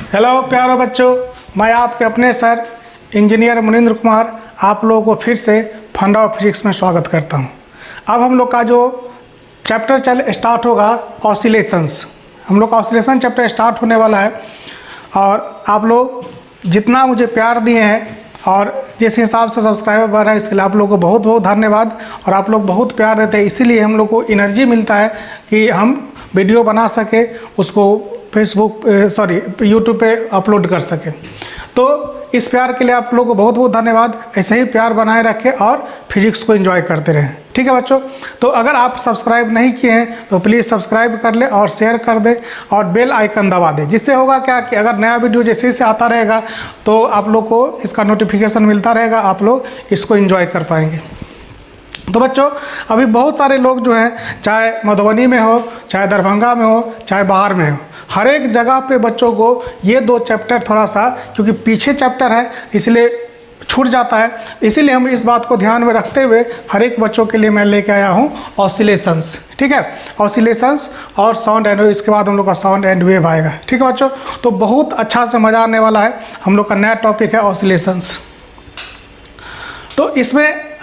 Hello प्यारे बच्चों, मैं आपके अपने सर इंजीनियर मुनिंद्र कुमार आप लोगों को फिर से फंडा ऑफ फिजिक्स में स्वागत करता हूं। अब हम लोग का जो चैप्टर स्टार्ट होगा ऑसिलेशंस, हम लोग का ऑसिलेशन चैप्टर स्टार्ट होने वाला है। और आप लोग जितना मुझे प्यार दिए हैं और जिस हिसाब से सब्सक्राइबर बढ़ रहा है इसके लिए आप लोगों को बहुत बहुत धन्यवाद। और आप लोग बहुत प्यार देते हैं, इसीलिए हम लोग को एनर्जी मिलता है कि हम वीडियो बना सके, उसको यूट्यूब पे अपलोड कर सके। तो इस प्यार के लिए आप लोगों को बहुत बहुत धन्यवाद। ऐसे ही प्यार बनाए रखें और फिजिक्स को एंजॉय करते रहें। ठीक है बच्चों, तो अगर आप सब्सक्राइब नहीं किए हैं तो प्लीज़ सब्सक्राइब कर लें और शेयर कर दें और बेल आइकन दबा दें, जिससे होगा क्या कि अगर नया वीडियो जैसे से आता रहेगा तो आप लोग को इसका नोटिफिकेशन मिलता रहेगा, आप लोग इसको एंजॉय कर पाएंगे। तो बच्चों, अभी बहुत सारे लोग जो हैं, चाहे मधुबनी में हो, चाहे दरभंगा में हो, चाहे बाहर में हो, हर एक जगह पे बच्चों को ये दो चैप्टर थोड़ा सा, क्योंकि पीछे चैप्टर है इसलिए छूट जाता है, इसीलिए हम इस बात को ध्यान में रखते हुए हर एक बच्चों के लिए मैं लेके आया हूँ ऑसिलेशंस। ठीक है, ऑसिलेशंस और साउंड एंड वेव, इसके बाद हम लोग का साउंड एंड वेव आएगा। ठीक है बच्चों, तो बहुत अच्छा से मज़ा आने वाला है। हम लोग का नया टॉपिक है ऑसिलेशंस। तो इसमें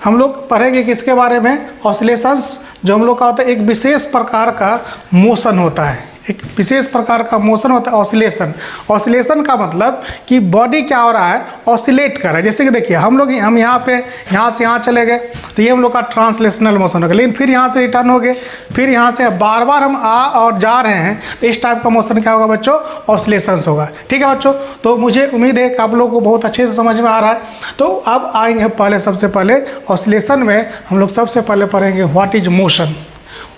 हम लोग पढ़ेंगे किसके बारे में? ऑसिलेशंस जो हम लोग का होता है, एक विशेष प्रकार का मोशन होता है, एक विशेष प्रकार का मोशन होता है ऑसिलेशन। ऑसिलेशन का मतलब कि बॉडी क्या हो रहा है, ऑसिलेट कर रहा है। जैसे कि देखिए हम यहाँ से यहाँ चले गए तो ये हम लोग का ट्रांसलेशनल मोशन हो गया, लेकिन फिर यहाँ से रिटर्न हो गए, फिर यहाँ से बार बार हम आ और जा रहे हैं, तो इस टाइप का मोशन क्या होगा बच्चों? ऑसिलेशंस होगा। ठीक है बच्चों, तो मुझे उम्मीद है कि आप लोगों को बहुत अच्छे से समझ में आ रहा है। तो अब आएंगे सबसे पहले ऑसिलेशन में हम लोग सबसे पहले पढ़ेंगे व्हाट इज मोशन।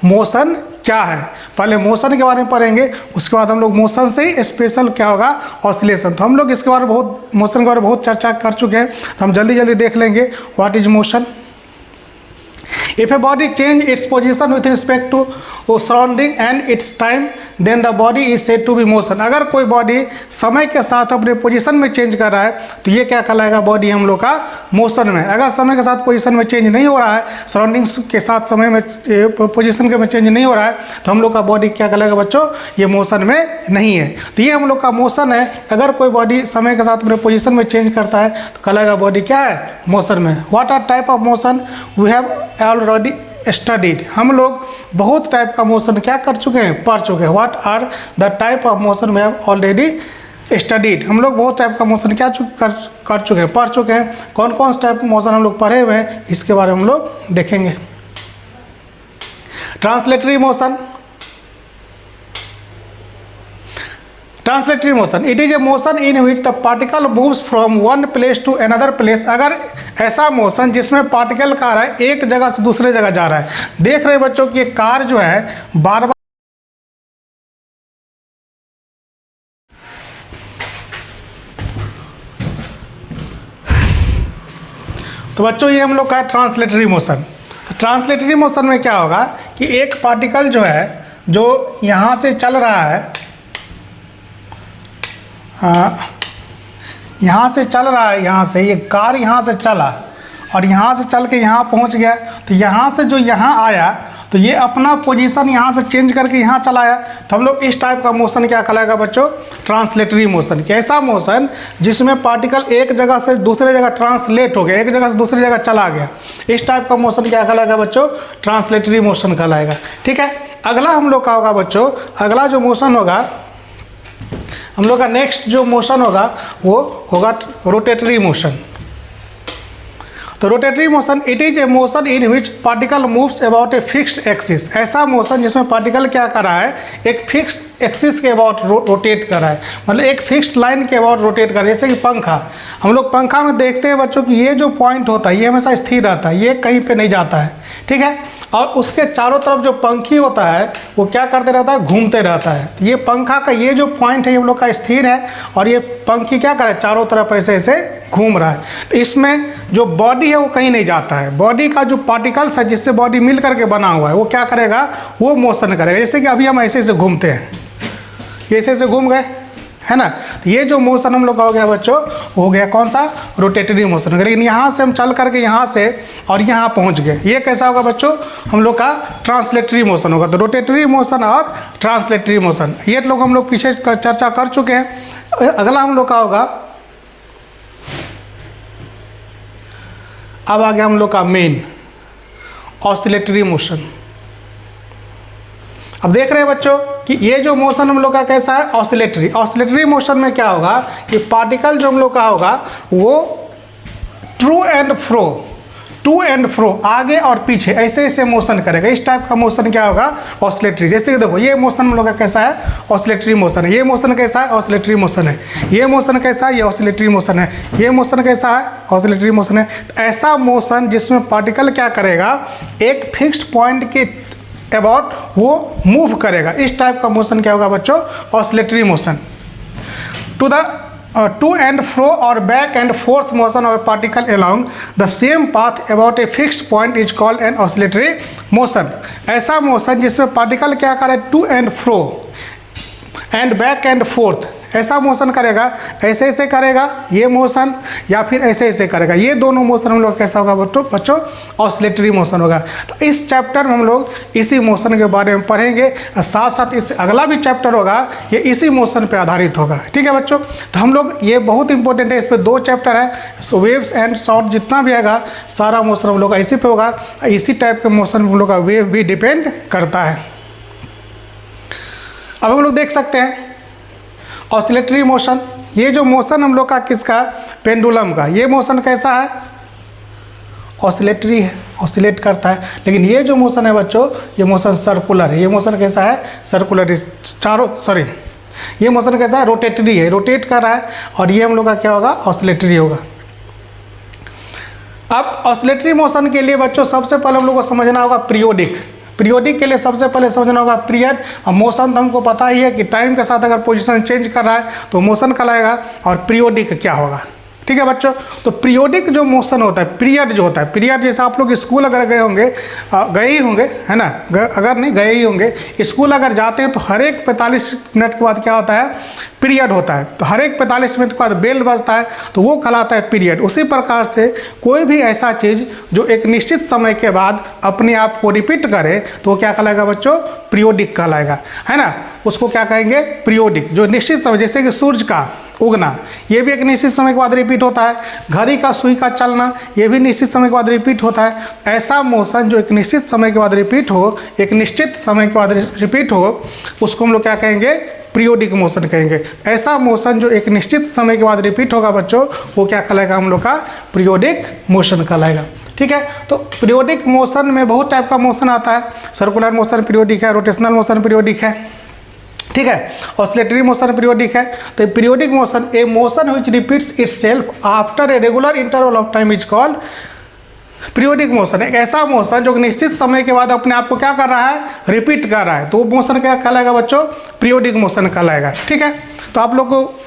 मोशन क्या है, पहले मोशन के बारे में पढ़ेंगे, उसके बाद हम लोग मोशन से ही स्पेशल क्या होगा, ऑसिलेशन। तो हम लोग इसके बारे में मोशन के बारे में बहुत चर्चा कर चुके हैं, तो हम जल्दी जल्दी देख लेंगे what is motion. If a body change its position with respect to surrounding and its time, then the body is said to be motion। अगर कोई बॉडी समय के साथ अपने पोजीशन में चेंज कर रहा है तो ये क्या कहलाएगा? बॉडी हम लोग का मोशन में। अगर समय के साथ पोजीशन में चेंज नहीं हो रहा है, सराउंडिंग्स के साथ समय में पोजीशन के में चेंज नहीं हो रहा है, तो हम लोग का बॉडी क्या कहलाएगा बच्चों? ये मोशन में नहीं है। तो ये हम लोग का मोशन है। अगर कोई बॉडी समय के साथ अपने पोजीशन में चेंज करता है तो कहलाएगा बॉडी क्या है? मोशन में। What are type of motion we have already studied. हम लोग बहुत टाइप का मोशन क्या कर चुके हैं? पढ़ चुके हैं। What are the type of motion we have already studied. हम लोग बहुत टाइप का मोशन क्या कर चुके हैं? पढ़ चुके हैं। कौन कौन सा टाइप मोशन हम लोग पढ़े हुए हैं, इसके बारे में हम लोग देखेंगे। Translatory motion. Translatory motion, it is a motion in which the particle moves from one place to another place. अगर ऐसा मोशन जिसमें पार्टिकल का रहा है एक जगह से दूसरे जगह जा रहा है। देख रहे बच्चों कि कार जो है बार बार, तो बच्चों ये हम लोग का ट्रांसलेटरी मोशन। तो ट्रांसलेटरी मोशन में क्या होगा कि एक पार्टिकल जो है, जो यहाँ से चल रहा है, यहाँ से चल रहा है, यहाँ से ये कार यहाँ से चला और यहाँ से चल के यहाँ पहुँच गया, तो यहाँ से जो यहाँ आया तो ये अपना पोजीशन यहाँ से चेंज करके यहाँ चला आया। तो हम लोग इस टाइप का मोशन क्या कहलाएगा बच्चों? Translatory motion. कैसा मोशन जिसमें पार्टिकल एक जगह से दूसरे जगह ट्रांसलेट हो गया, एक जगह से दूसरी जगह चला गया, इस टाइप का मोशन क्या कहलाएगा बच्चों? ट्रांसलेटरी मोशन कहलाएगा। ठीक है, अगला हम लोग का होगा बच्चों, अगला जो मोशन होगा हम लोग का नेक्स्ट जो मोशन होगा वो होगा रोटेटरी मोशन। तो rotatory motion, it is a motion in which particle moves about a fixed axis. ऐसा मोशन जिसमें पार्टिकल क्या कर रहा है? एक फिक्स्ड एक्सिस के अबाउट रोटेट कर रहा है, मतलब एक फिक्स्ड लाइन के अबाउट रोटेट कर रहा है। जैसे कि पंखा, हम लोग पंखा में देखते हैं बच्चों कि ये जो पॉइंट होता है ये हमेशा स्थिर रहता है, ये कहीं पे नहीं जाता है। ठीक है, और उसके चारों तरफ जो पंखी होता है वो क्या करते रहता है? घूमते रहता है। तो ये पंखा का ये जो पॉइंट है ये हम लोग का स्थिर है, और ये पंखी क्या कर रहा है? चारों तरफ ऐसे ऐसे घूम रहा है। तो इसमें जो बॉडी है वो कहीं नहीं जाता है। बॉडी का जो पार्टिकल्स है जिससे बॉडी मिल करके बना हुआ है वो क्या करेगा? वो मोशन करेगा। जैसे कि अभी हम ऐसे ऐसे घूमते हैं, ऐसे ऐसे घूम गए है ना। तो ये जो मोशन हम लोग का हो गया बच्चों, हो गया कौन सा, रोटेटरी मोशन हो गया। लेकिन यहाँ से हम चल करके यहाँ से और यहाँ पहुँच गए, ये कैसा होगा बच्चों, हम लोग का ट्रांसलेटरी मोशन होगा। तो रोटेटरी मोशन और ट्रांसलेटरी मोशन ये लोग हम लोग पीछे चर्चा कर चुके हैं। अगला हम लोग का होगा, अब आ गया हम लोग का मेन ऑसिलेटरी मोशन। अब देख रहे हैं बच्चों कि ये जो मोशन हम लोग का कैसा है, ऑसिलेटरी। ऑसिलेटरी मोशन में क्या होगा कि पार्टिकल जो हम लोग का होगा वो टू एंड फ्रो आगे और पीछे ऐसे ऐसे मोशन करेगा। इस टाइप का मोशन क्या होगा, ऑसिलेटरी। जैसे कि देखो ये मोशन हम लोग का कैसा है, ऑसिलेटरी मोशन है। ये मोशन कैसा है, ऑसिलेटरी मोशन है। ये मोशन कैसा है, ये ऑसिलेटरी मोशन है। ये मोशन कैसा है, ऑसिलेटरी मोशन है। तो ऐसा मोशन जिसमें पार्टिकल क्या करेगा, एक फिक्स्ड पॉइंट के अबाउट वो मूव करेगा, इस टाइप का मोशन क्या होगा बच्चों, oscillatory motion. To and fro और back and forth motion of a particle along the same path about a fixed point is called an oscillatory motion. ऐसा मोशन जिसमें पार्टिकल क्या करे, to and fro and back and forth ऐसा motion करेगा, ऐसे ऐसे करेगा ये मोशन, या फिर ऐसे ऐसे करेगा। ये दोनों मोशन हम लोग कैसा होगा बच्चों, ऑसिलेटरी मोशन होगा। तो इस चैप्टर में हम लोग इसी मोशन के बारे में पढ़ेंगे, साथ साथ इस अगला भी चैप्टर होगा ये इसी मोशन पे आधारित होगा। ठीक है बच्चों, तो हम लोग ये बहुत इंपॉर्टेंट है, इस पर 2 चैप्टर है। सो वेव्स एंड शॉर्ट जितना भी आएगा सारा मोशन हम लोग का इसी पे होगा। इसी टाइप के मोशन हम लोग का वेव भी डिपेंड करता है। अब हम लोग देख सकते हैं ऑसिलेटरी मोशन। ये जो मोशन हम लोग का किसका, पेंडुलम का, ये मोशन कैसा है, ऑसिलेटरी है, ऑसिलेट करता है। लेकिन ये जो मोशन है बच्चों, ये मोशन सर्कुलर है। ये मोशन कैसा है, सर्कुलर, ये मोशन कैसा है, रोटेटरी है, रोटेट कर रहा है। और ये हम लोग का क्या होगा, ऑसिलेटरी होगा। अब ऑसिलेटरी मोशन के लिए बच्चों सबसे पहले हम लोग को समझना होगा पीरियोडिक के लिए सबसे पहले समझना होगा पीरियड। और मोशन तो हमको पता ही है कि टाइम के साथ अगर पोजीशन चेंज कर रहा है तो मोशन कहलाएगा। और पीरियोडिक क्या होगा, ठीक है बच्चों। तो पीरियोडिक जो मोशन होता है, पीरियड जो होता है, पीरियड जैसे आप लोग स्कूल अगर गए होंगे, गए ही होंगे है ना, अगर नहीं गए ही होंगे, स्कूल अगर जाते हैं तो हर एक 45 मिनट के बाद क्या होता है, पीरियड होता है। तो हर एक 45 मिनट के बाद बेल बजता है तो वो कहलाता है पीरियड। उसी प्रकार से कोई भी ऐसा चीज़ जो एक निश्चित समय के बाद अपने आप को रिपीट करे तो वो क्या कहलाएगा बच्चों, पीरियोडिक कहलाएगा, है ना। उसको क्या कहेंगे, पीरियोडिक। जो निश्चित समय, जैसे कि सूरज का उगना, ये भी एक निश्चित समय के बाद रिपीट होता है। घड़ी का सुई का चलना, ये भी निश्चित समय के बाद रिपीट होता है। ऐसा मोशन जो एक निश्चित समय के बाद रिपीट हो, एक निश्चित समय के बाद रिपीट हो, उसको हम लोग क्या कहेंगे, पीरियोडिक मोशन कहेंगे। ऐसा मोशन जो एक निश्चित समय के बाद रिपीट होगा बच्चों, वो क्या कहलाएगा, हम लोग का पीरियोडिक मोशन कहलाएगा। ठीक है, तो पीरियोडिक मोशन में बहुत टाइप का मोशन आता है। सर्कुलर मोशन पीरियोडिक है, रोटेशनल मोशन पीरियोडिक है, ठीक है, ऑसिलेटरी मोशन पीरियोडिक है। तो periodic motion, A motion which repeats itself after a regular interval of time is called periodic motion. एक ऐसा मोशन जो निश्चित समय के बाद अपने आप को क्या कर रहा है, रिपीट कर रहा है, तो वो मोशन क्या कहलाएगा बच्चों, पीरियोडिक मोशन कहलाएगा। ठीक है, तो आप लोग को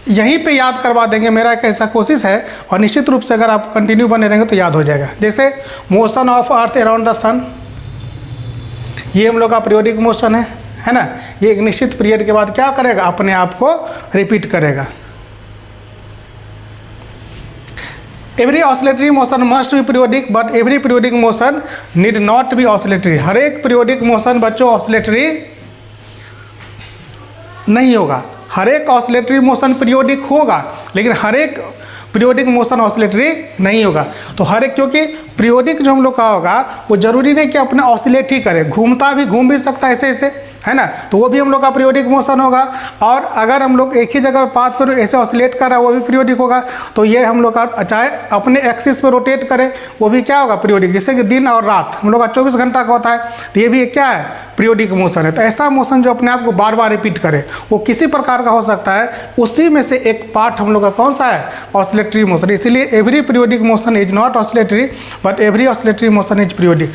यहीं पे याद करवा देंगे, मेरा एक ऐसा कोशिश है, और निश्चित रूप से अगर आप कंटिन्यू बने रहेंगे तो याद हो जाएगा। जैसे motion of earth around the sun, ये हम लोग का पीरियोडिक मोशन है ना। ये एक निश्चित पीरियड के बाद क्या करेगा, अपने आप को रिपीट करेगा। Every oscillatory motion must be periodic but every periodic motion need not be oscillatory. हर एक पीरियोडिक मोशन बच्चों ऑसिलेटरी नहीं होगा। हर एक ऑसिलेटरी मोशन पीरियोडिक होगा, लेकिन हर एक पीरियोडिक मोशन ऑसिलेटरी नहीं होगा। तो हर एक, क्योंकि पीरियोडिक जो हम लोग का होगा वो जरूरी नहीं कि अपने ऑसिलेट ही करे, घूम भी सकता है ऐसे ऐसे, है ना, तो वो भी हम लोग का पीरियोडिक मोशन होगा। और अगर हम लोग एक ही जगह पाथ पर ऐसे ऑसिलेट कर रहा है वो भी पीरियोडिक होगा। तो ये हम लोग का चाहे अपने एक्सिस पर रोटेट करें वो भी क्या होगा, पीरियोडिक। जैसे कि दिन और रात हम लोग का 24 घंटा का होता है, तो ये भी क्या है, पीरियोडिक मोशन है। तो ऐसा मोशन जो अपने आप को बार बार रिपीट करे वो किसी प्रकार का हो सकता है, उसी में से एक पार्ट हम लोग का कौन सा है, ऑसिलेटरी मोशन। इसलिए every periodic motion is not oscillatory but every oscillatory motion is periodic.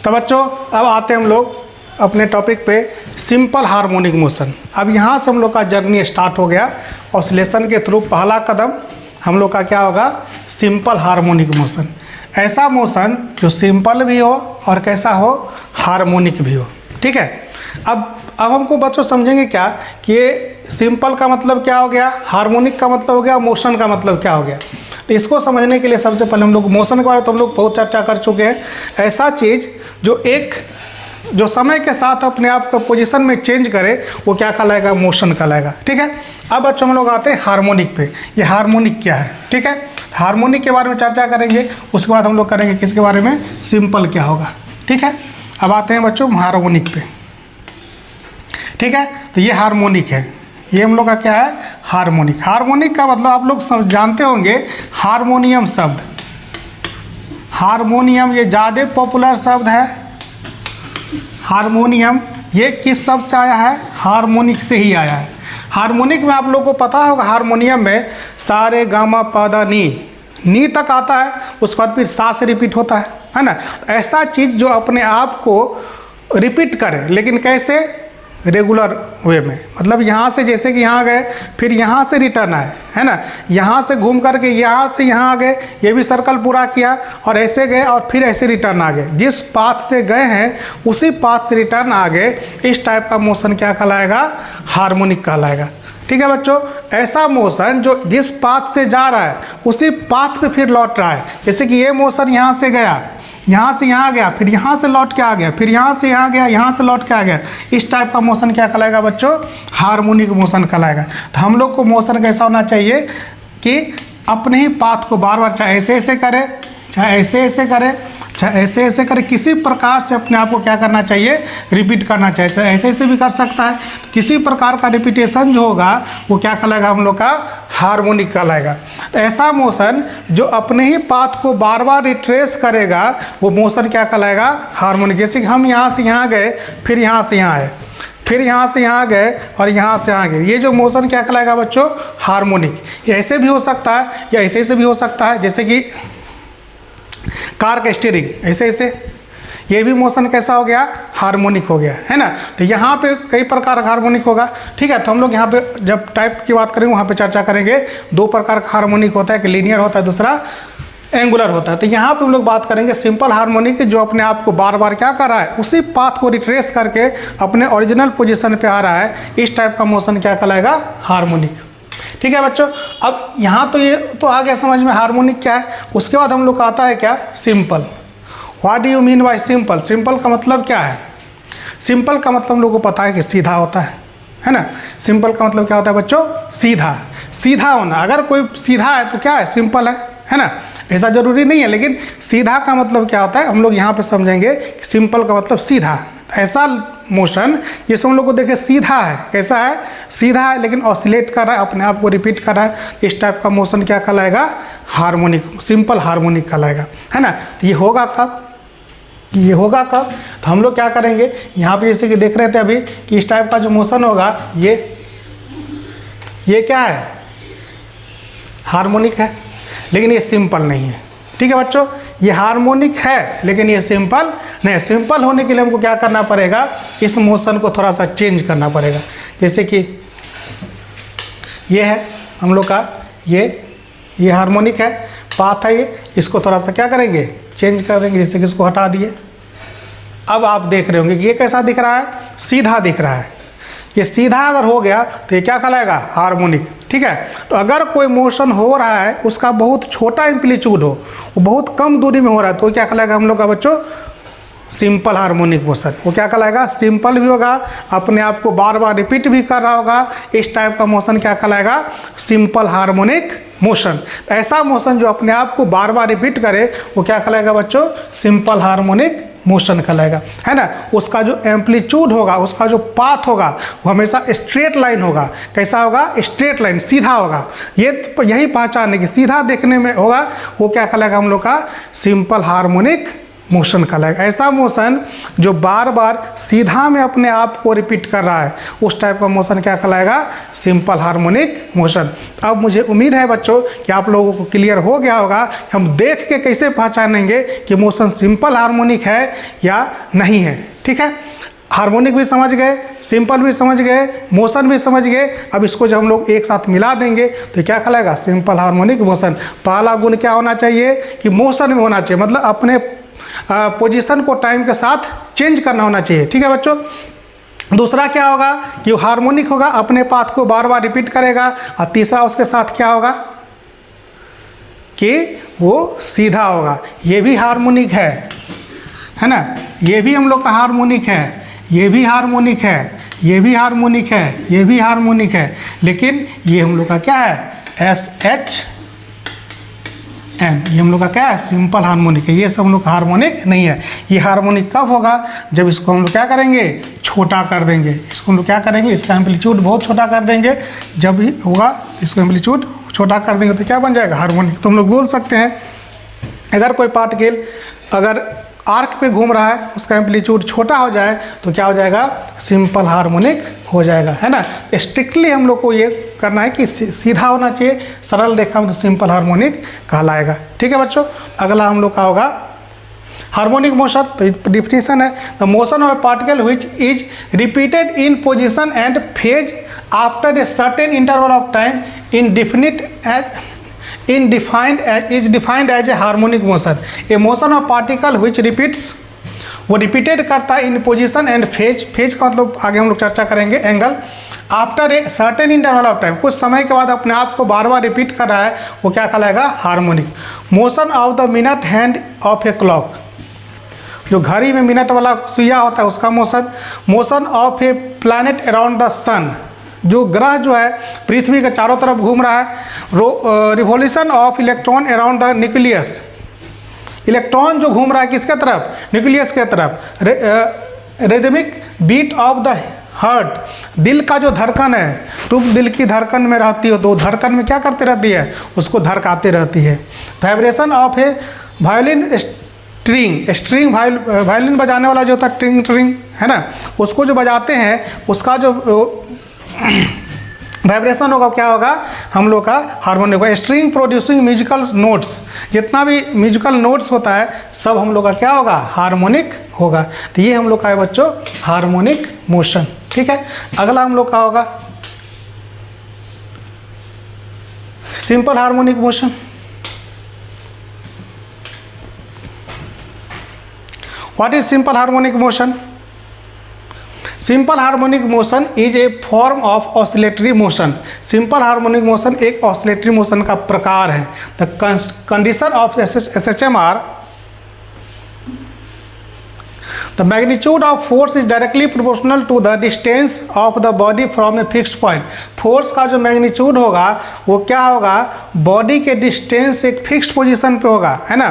तो बच्चों अब आते हैं हम लोग अपने टॉपिक पे सिंपल हार्मोनिक मोशन। अब यहाँ से हम लोग का जर्नी स्टार्ट हो गया। ऑसिलेशन के थ्रू पहला कदम हम लोग का क्या होगा, सिंपल हार्मोनिक मोशन। ऐसा मोशन जो सिंपल भी हो और कैसा हो, हार्मोनिक भी हो। ठीक है, अब हमको बच्चों समझेंगे क्या कि ये सिंपल का मतलब क्या हो गया, हार्मोनिक का मतलब हो गया, मोशन का मतलब क्या हो गया। तो इसको समझने के लिए सबसे पहले हम लोग मोशन के बारे में तो हम लोग बहुत चर्चा कर चुके हैं। ऐसा चीज़ जो समय के साथ अपने आप को पोजीशन में चेंज करे वो क्या कहलाएगा, मोशन कहलाएगा। ठीक है, अब बच्चों हम लोग आते हैं हार्मोनिक पे। ये हार्मोनिक क्या है, ठीक है, हार्मोनिक के बारे में चर्चा करेंगे, उसके बाद हम लोग करेंगे किसके बारे में, सिंपल क्या होगा। ठीक है, अब आते हैं बच्चों हार्मोनिक पे। ठीक है, तो ये हार्मोनिक है, ये हम लोग का क्या है, हार्मोनिक। हार्मोनिक का मतलब आप लोग जानते होंगे, हारमोनियम शब्द, हारमोनियम ये ज़्यादा पॉपुलर शब्द है। हारमोनियम ये किस शब्द से आया है, हार्मोनिक से ही आया है। हार्मोनिक में आप लोग को पता होगा, हारमोनियम में सारे गामा पादा नी तक आता है, उसके बाद फिर सा से रिपीट होता है ना। ऐसा चीज़ जो अपने आप को रिपीट करे, लेकिन कैसे, रेगुलर वे में। मतलब यहाँ से जैसे कि यहाँ गए, फिर यहाँ से रिटर्न आए, है ना, यहाँ से घूम करके यहाँ से यहाँ आ गए, ये भी सर्कल पूरा किया, और ऐसे गए और फिर ऐसे रिटर्न आ गए। जिस पाथ से गए हैं उसी पाथ से रिटर्न आ गए। इस टाइप का मोशन क्या कहलाएगा, हार्मोनिक कहलाएगा। ठीक है बच्चों, ऐसा मोशन जो जिस पाथ से जा रहा है उसी पाथ पे फिर लौट रहा है। जैसे कि ये मोशन यहाँ से गया, यहाँ से यहाँ गया, फिर यहाँ से लौट के आ गया, फिर यहाँ से यहाँ गया, यहाँ से लौट के आ गया। इस टाइप का मोशन क्या कहलाएगा बच्चों, हार्मोनिक मोशन कहलाएगा। तो हम लोग को मोशन कैसा होना चाहिए कि अपने ही पाथ को बार बार, चाहे ऐसे ऐसे करे, चाहे ऐसे ऐसे करे, चाहे ऐसे ऐसे करे, किसी प्रकार से अपने आप को क्या करना चाहिए, रिपीट करना चाहिए। चाहे ऐसे ऐसे भी कर सकता है, किसी प्रकार का रिपीटेशन जो होगा वो क्या कहलाएगा, हम लोग का हार्मोनिक कहलाएगा। तो ऐसा मोशन जो अपने ही पाथ को बार बार रिट्रेस करेगा वो मोशन क्या कहलाएगा, हार्मोनिक। जैसे कि हम यहाँ से यहाँ गए, फिर यहाँ से यहाँ आए, फिर यहाँ से यहाँ गए और यहाँ से यहाँ गए, ये जो मोशन क्या कहलाएगा बच्चों, हार्मोनिक। ये ऐसे भी हो सकता है या ऐसे ऐसे भी हो सकता है, जैसे कि कार का स्टीयरिंग ऐसे ऐसे, ये भी मोशन कैसा हो गया, हार्मोनिक हो गया, है ना। तो यहाँ पे कई प्रकार का हार्मोनिक होगा। ठीक है, तो हम लोग यहाँ पे जब टाइप की बात करेंगे वहाँ पे चर्चा करेंगे। दो प्रकार का हार्मोनिक होता है, एक लीनियर होता है, दूसरा एंगुलर होता है। तो यहाँ पे हम लोग बात करेंगे सिंपल हार्मोनिक, जो अपने आप को बार बार क्या कर रहा है, उसी पाथ को रिट्रेस करके अपने ओरिजिनल पोजिशन पर आ रहा है। इस टाइप का मोशन क्या कहलाएगा, हार्मोनिक। ठीक है बच्चों, अब यहाँ तो ये तो आ गया समझ में हार्मोनिक क्या है। उसके बाद हम लोग का आता है क्या, simple. What do you mean by simple. Simple का मतलब क्या है, सिंपल का मतलब हम लोग को पता है कि सीधा होता है ना। सिंपल का मतलब क्या होता है बच्चों, सीधा, सीधा होना। अगर कोई सीधा है तो क्या है, सिंपल है ना। ऐसा जरूरी नहीं है, लेकिन सीधा का मतलब क्या होता है हम लोग यहाँ पे समझेंगे कि सिंपल का मतलब सीधा। ऐसा मोशन जिसमें हम लोग को देखे सीधा है, कैसा है, सीधा है, लेकिन ऑसिलेट कर रहा है, अपने आप को रिपीट कर रहा है। इस टाइप का मोशन क्या कहलाएगा, हार्मोनिक, सिंपल हार्मोनिक कहलाएगा, है ना। तो ये होगा कब, ये होगा कब, तो हम लोग क्या करेंगे, यहाँ पे जैसे कि देख रहे थे अभी कि इस टाइप का जो मोशन होगा ये क्या है, हार्मोनिक है, लेकिन ये सिंपल नहीं है। ठीक है बच्चों, ये हार्मोनिक है लेकिन ये सिंपल नहीं। सिंपल होने के लिए हमको क्या करना पड़ेगा, इस मोशन को थोड़ा सा चेंज करना पड़ेगा। जैसे कि ये है हम लोग का, ये हार्मोनिक है, पाथ है ये, इसको थोड़ा सा क्या करेंगे, चेंज कर देंगे। जैसे कि इसको हटा दिए, अब आप देख रहे होंगे कि ये कैसा दिख रहा है, सीधा दिख रहा है। ये सीधा अगर हो गया तो ये क्या कहलाएगा, हार्मोनिक। ठीक है, तो अगर कोई मोशन हो रहा है उसका बहुत छोटा एम्पलीट्यूड हो, वो बहुत कम दूरी में हो रहा है, तो क्या कहलाएगा हम लोग का बच्चों, सिंपल हार्मोनिक मोशन। वो क्या कहलाएगा, सिंपल भी होगा, अपने आप को बार बार रिपीट भी कर रहा होगा। इस टाइप का मोशन क्या कहलाएगा, सिंपल हार्मोनिक मोशन। ऐसा मोशन जो अपने आप को बार बार रिपीट करे वो क्या कहलाएगा बच्चों, सिंपल हार्मोनिक मोशन कहलाएगा, है ना। उसका जो एम्पलीट्यूड होगा, उसका जो पाथ होगा वो हमेशा स्ट्रेट लाइन होगा। कैसा होगा, स्ट्रेट लाइन, सीधा होगा। यही पहचान है कि सीधा देखने में होगा, वो क्या कहलाएगा हम लोग का, सिंपल हार्मोनिक मोशन कहलाएगा। ऐसा मोशन जो बार बार सीधा में अपने आप को रिपीट कर रहा है, उस टाइप का मोशन क्या कहलाएगा, सिंपल हार्मोनिक मोशन। अब मुझे उम्मीद है बच्चों कि आप लोगों को क्लियर हो गया होगा कि हम देख के कैसे पहचानेंगे कि मोशन सिंपल हार्मोनिक है या नहीं है। ठीक है, हार्मोनिक भी समझ गए, सिंपल भी समझ गए, मोशन भी समझ गए। अब इसको जब हम लोग एक साथ मिला देंगे तो क्या कहलाएगा? Simple harmonic motion. पहला गुण क्या होना चाहिए कि मोशन में होना चाहिए, मतलब अपने पोजीशन को टाइम के साथ चेंज करना होना चाहिए। ठीक है बच्चों। दूसरा क्या होगा कि हार्मोनिक होगा, अपने पाथ को बार बार रिपीट करेगा। और तीसरा उसके साथ क्या होगा कि वो सीधा होगा। ये भी हार्मोनिक है ना, ये भी हम लोग का हार्मोनिक है, ये भी हार्मोनिक है, ये भी हार्मोनिक है, ये भी हार्मोनिक है। लेकिन ये हम लोग का क्या है? SHM। ये हम लोग का क्या है? सिंपल हार्मोनिक है। ये सब हम लोग का हार्मोनिक नहीं है। ये हार्मोनिक कब होगा? जब इसको हम लोग क्या करेंगे? छोटा कर देंगे। इसको हम लोग क्या करेंगे? इसका एम्पलीट्यूड बहुत छोटा कर देंगे। जब भी होगा इसको एम्पलीट्यूड छोटा कर देंगे तो क्या बन जाएगा? हार्मोनिक। तो हम लोग बोल सकते हैं अगर कोई पार्टिकल अगर आर्क पे घूम रहा है, उसका एम्पलीट्यूड छोटा हो जाए तो क्या हो जाएगा? सिंपल हार्मोनिक हो जाएगा, है ना। स्ट्रिक्टली हम लोग को ये करना है कि सीधा होना चाहिए, सरल रेखा में तो सिंपल हार्मोनिक कहलाएगा। ठीक है बच्चों। अगला हम लोग का होगा हार्मोनिक मोशन। तो डिफिनीशन है the motion of a particle which is repeated in position and phase after a certain interval of time is defined as a harmonic motion. A motion of particle which repeats, वो repeated करता है इन position and phase. Phase का मतलब आगे हम लोग चर्चा करेंगे, angle. After a certain interval of time, कुछ समय के बाद अपने आप को बार बार रिपीट कर रहा है, वो क्या कहलाएगा? Harmonic. Motion of the minute hand of a clock, जो घड़ी में मिनट वाला सुइया होता है उसका motion. Motion of a planet around the sun, जो ग्रह जो है पृथ्वी के चारों तरफ घूम रहा है। Revolution of electron around the nucleus, electron जो घूम रहा है किसके तरफ? न्यूक्लियस के तरफ। Rhythmic beat of the heart, दिल का जो धड़कन है, तुम दिल की धड़कन में रहती हो तो धड़कन में क्या करती रहती है? उसको धड़काती रहती है। Vibration of A violin string, violin बजाने वाला जो होता है ट्रिंग ट्रिंग, है ना, उसको जो बजाते हैं उसका जो वाइब्रेशन होगा क्या होगा? हम लोग का हार्मोनिक होगा। स्ट्रिंग प्रोड्यूसिंग म्यूजिकल नोट्स, जितना भी म्यूजिकल नोट्स होता है सब हम लोग का क्या होगा? हार्मोनिक होगा। तो ये हम लोग का है बच्चों हार्मोनिक मोशन। ठीक है। अगला हम लोग का होगा simple harmonic motion. What is simple harmonic motion? Simple harmonic motion is a form of oscillatory motion. Simple harmonic motion एक ऑसिलेटरी मोशन का प्रकार है। The condition of SHM are the magnitude of force is directly proportional to the distance of the body from a fixed point. Force का जो magnitude होगा वो क्या होगा? बॉडी के डिस्टेंस से एक फिक्स्ड पोजीशन पे होगा, है ना।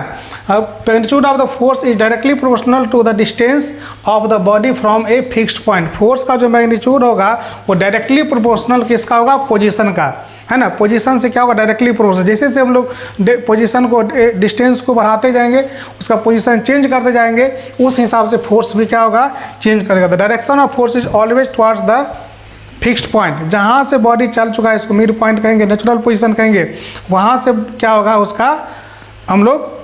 Magnitude of the force is directly proportional to the distance of the body from a fixed point. Force का जो मैग्नीट्यूड होगा वो डायरेक्टली प्रोपोर्शनल किसका होगा? पोजीशन का, है ना। पोजीशन से क्या होगा? Directly proportional. जैसे जैसे हम लोग पोजीशन को डिस्टेंस को बढ़ाते जाएंगे, उसका पोजीशन चेंज करते जाएंगे, उस हिसाब से फोर्स भी क्या होगा? चेंज करेगा। The direction of force is always towards the fixed point. जहाँ से बॉडी चल चुका है इसको मिड पॉइंट कहेंगे, नेचुरल पोजीशन कहेंगे, वहाँ से क्या होगा? उसका हम लोग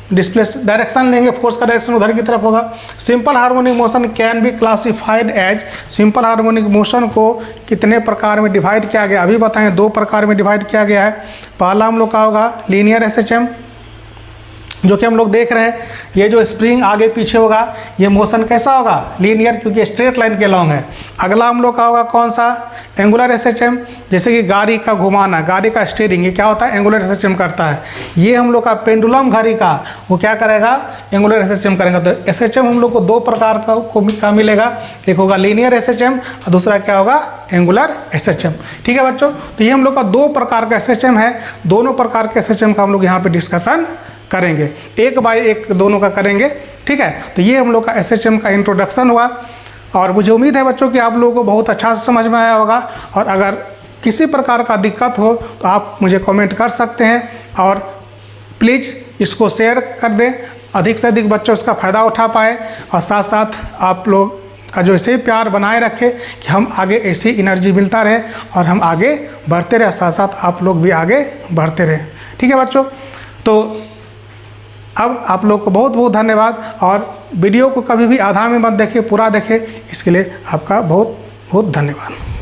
डिस्प्लेस डायरेक्शन लेंगे, फोर्स का डायरेक्शन उधर की तरफ होगा। Simple harmonic motion can be classified as, simple harmonic motion को कितने प्रकार में डिवाइड किया गया? अभी बताएं, 2 प्रकार में डिवाइड किया गया है। पहला हम लोग का होगा लीनियर SHM, जो कि हम लोग देख रहे हैं। ये जो स्प्रिंग आगे पीछे होगा ये मोशन कैसा होगा? लीनियर, क्योंकि स्ट्रेट लाइन के लॉन्ग है। अगला हम लोग का होगा कौन सा? एंगुलर SHM, जैसे कि गाड़ी का घुमाना, गाड़ी का स्टीयरिंग, ये क्या होता है? एंगुलर SHM करता है। ये हम लोग का पेंडुलम घड़ी का, वो क्या करेगा? एंगुलर SHM करेगा। तो SHM हम लोग को 2 प्रकार का मिलेगा। एक होगा लीनियर SHM और दूसरा क्या होगा? Angular SHM। ठीक है बच्चों। तो ये हम लोग का 2 प्रकार का SHM है। दोनों प्रकार के SHM का हम लोग यहाँ पे डिस्कशन करेंगे, एक बाय एक दोनों का करेंगे। ठीक है। तो ये हम लोग का SHM का इंट्रोडक्शन हुआ और मुझे उम्मीद है बच्चों कि आप लोगों को बहुत अच्छा से समझ में आया होगा। और अगर किसी प्रकार का दिक्कत हो तो आप मुझे कमेंट कर सकते हैं और प्लीज़ इसको शेयर कर दें, अधिक से अधिक बच्चे उसका फ़ायदा उठा पाए। और साथ साथ आप लोग का जो ऐसे प्यार बनाए रखें कि हम आगे ऐसी एनर्जी मिलता रहे और हम आगे बढ़ते रहे, साथ साथ आप लोग भी आगे बढ़ते रहे। ठीक है बच्चों। तो अब आप लोग को बहुत बहुत धन्यवाद और वीडियो को कभी भी आधा में मत देखिए, पूरा देखें। इसके लिए आपका बहुत बहुत धन्यवाद।